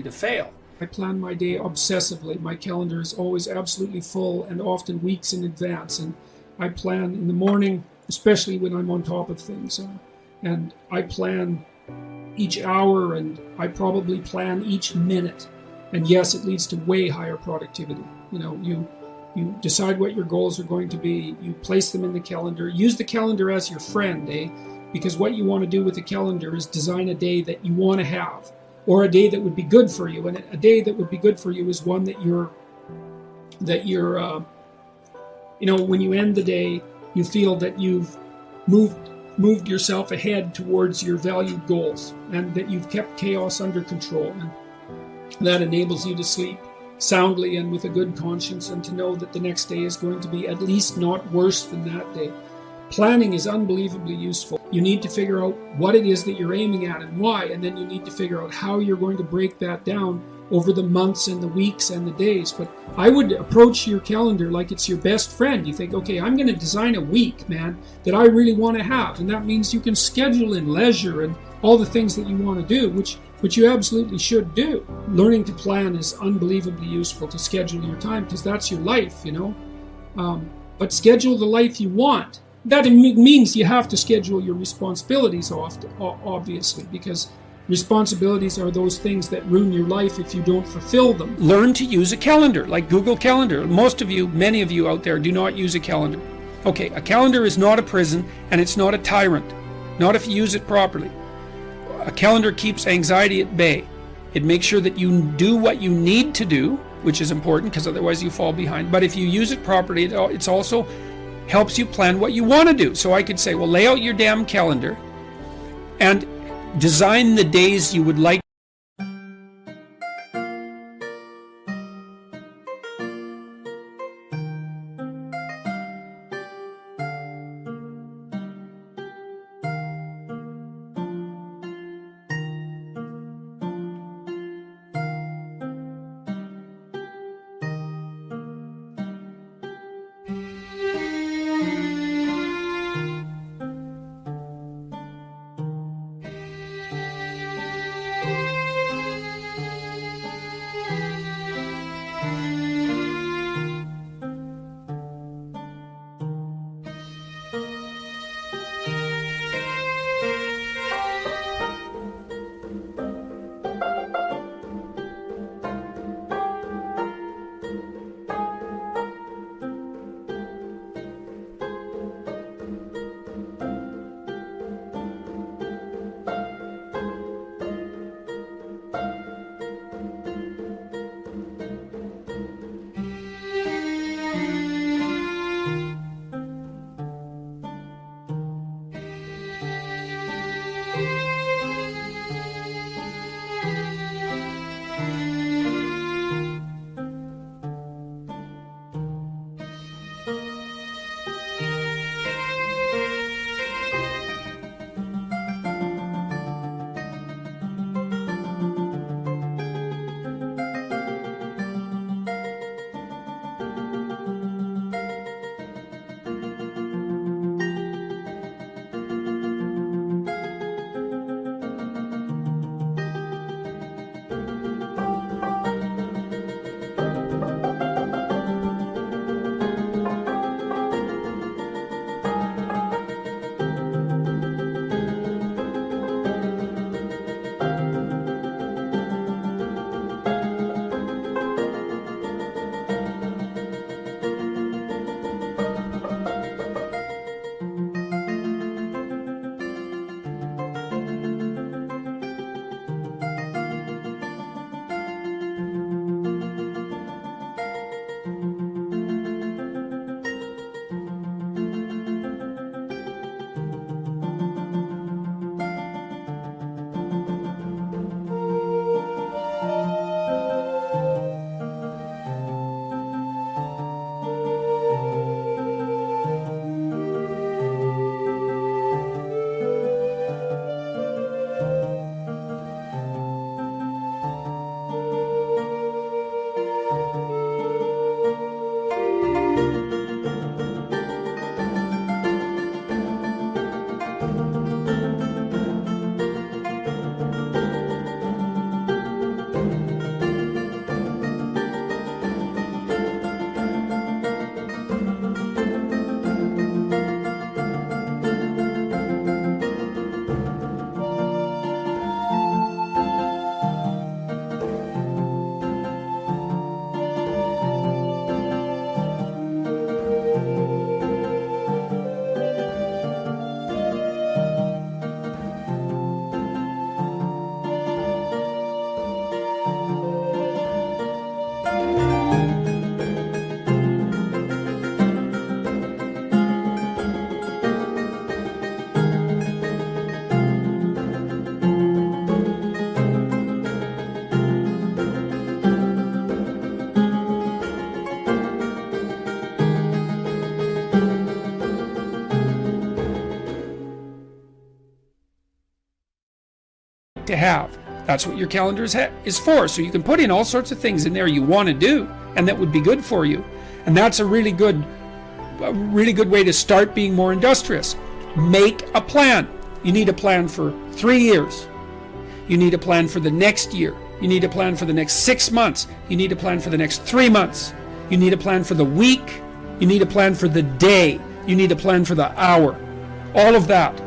to fail. I plan my day obsessively. My calendar is always absolutely full and often weeks in advance. And I plan in the morning, especially when I'm on top of things. And I plan each hour, and I probably plan each minute. And yes, it leads to way higher productivity. You decide what your goals are going to be. You place them in the calendar. Use the calendar as your friend, because what you want to do with the calendar is design a day that you want to have, or a day that would be good for you. And a day that would be good for you is one that you're when you end the day, you feel that you've moved yourself ahead towards your valued goals, and that you've kept chaos under control. And that enables you to sleep soundly and with a good conscience, and to know that the next day is going to be at least not worse than that day. Planning is unbelievably useful. You need to figure out what it is that you're aiming at and why, and then you need to figure out how you're going to break that down over the months and the weeks and the days. But I would approach your calendar like it's your best friend. You think, okay, I'm going to design a week, man, that I really want to have. And that means you can schedule in leisure and all the things that you want to do, which you absolutely should do. Learning to plan is unbelievably useful, to schedule your time, because that's your life, But schedule the life you want. That means you have to schedule your responsibilities obviously, because responsibilities are those things that ruin your life if you don't fulfill them. Learn to use a calendar, like Google Calendar. Many of you out there do not use a calendar. Okay, a calendar is not a prison, and it's not a tyrant. Not if you use it properly. A calendar keeps anxiety at bay. It makes sure that you do what you need to do, which is important, because otherwise you fall behind. But if you use it properly, it's also helps you plan what you want to do. So I could say, well, lay out your damn calendar and design the days you would like. to have. That's what your calendar is for. So you can put in all sorts of things in there you want to do and that would be good for you. And that's a really good way to start being more industrious. Make a plan. You need a plan for 3 years. You need a plan for the next year. You need a plan for the next 6 months. You need a plan for the next 3 months. You need a plan for the week. You need a plan for the day. You need a plan for the hour. All of that.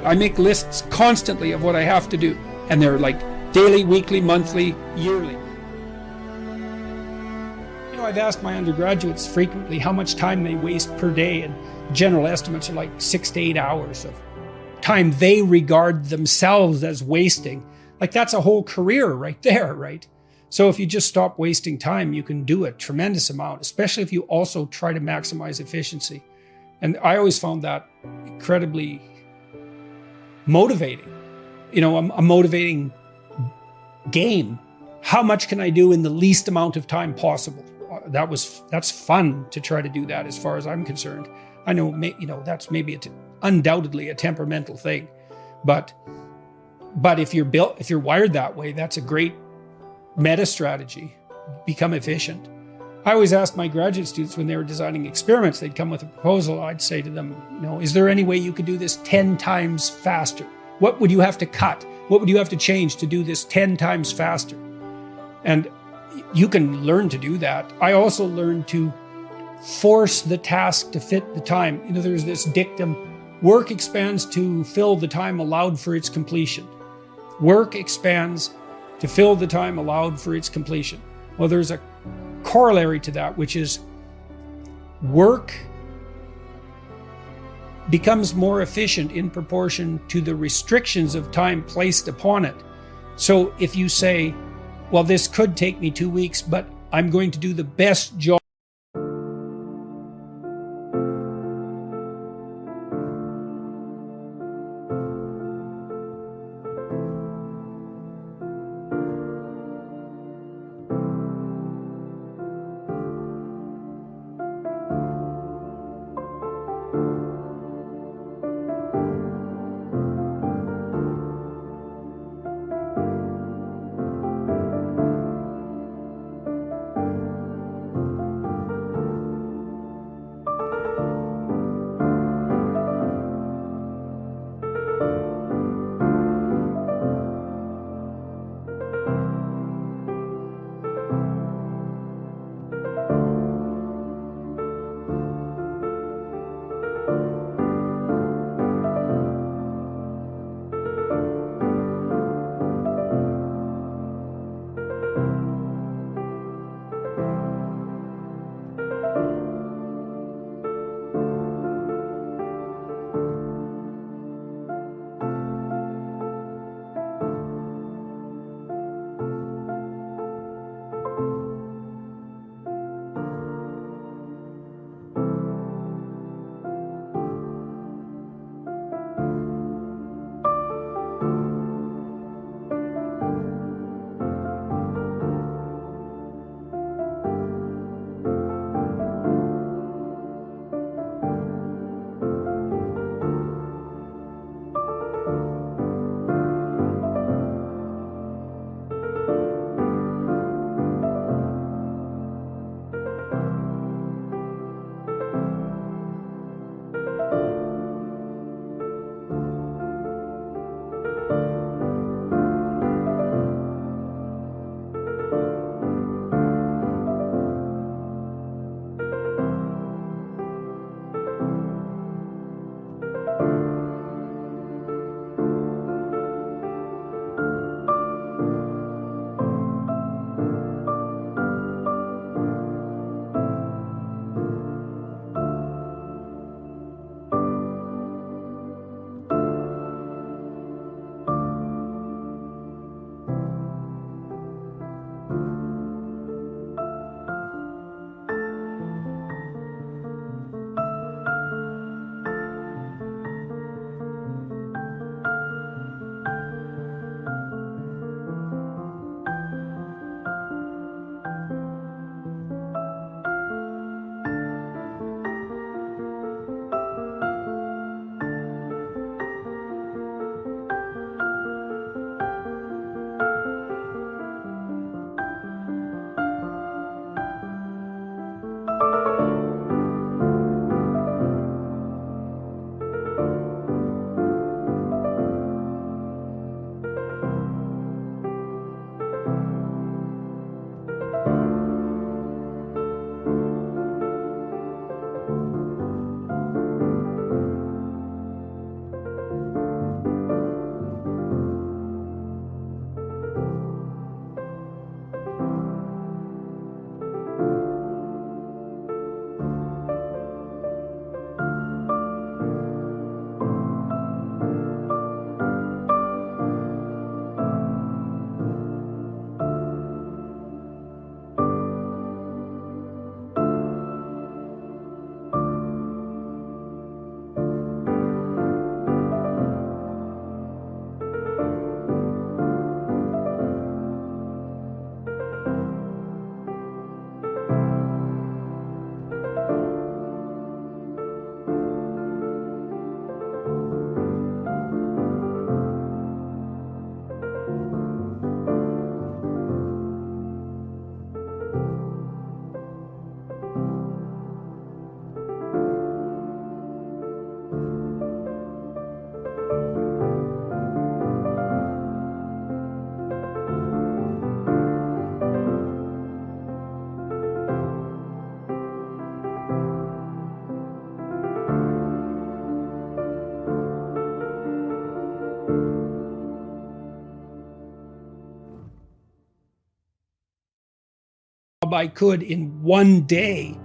I make lists constantly of what I have to do. And they're like daily, weekly, monthly, yearly. You know, I've asked my undergraduates frequently how much time they waste per day, and general estimates are like 6 to 8 hours of time they regard themselves as wasting. Like that's a whole career right there, right? So if you just stop wasting time, you can do a tremendous amount, especially if you also try to maximize efficiency. And I always found that incredibly motivating. You know, a motivating game. How much can I do in the least amount of time possible? That's fun to try to do that as far as I'm concerned. I know, that's maybe undoubtedly a temperamental thing, but if you're wired that way, that's a great meta strategy. Become efficient. I always asked my graduate students when they were designing experiments, they'd come with a proposal. I'd say to them, is there any way you could do this 10 times faster? What would you have to cut? What would you have to change to do this 10 times faster? And you can learn to do that. I also learned to force the task to fit the time. There's this dictum, work expands to fill the time allowed for its completion. Work expands to fill the time allowed for its completion. Well, there's a corollary to that, which is work becomes more efficient in proportion to the restrictions of time placed upon it. So if you say, well, this could take me 2 weeks, but I'm going to do the best job. I could in one day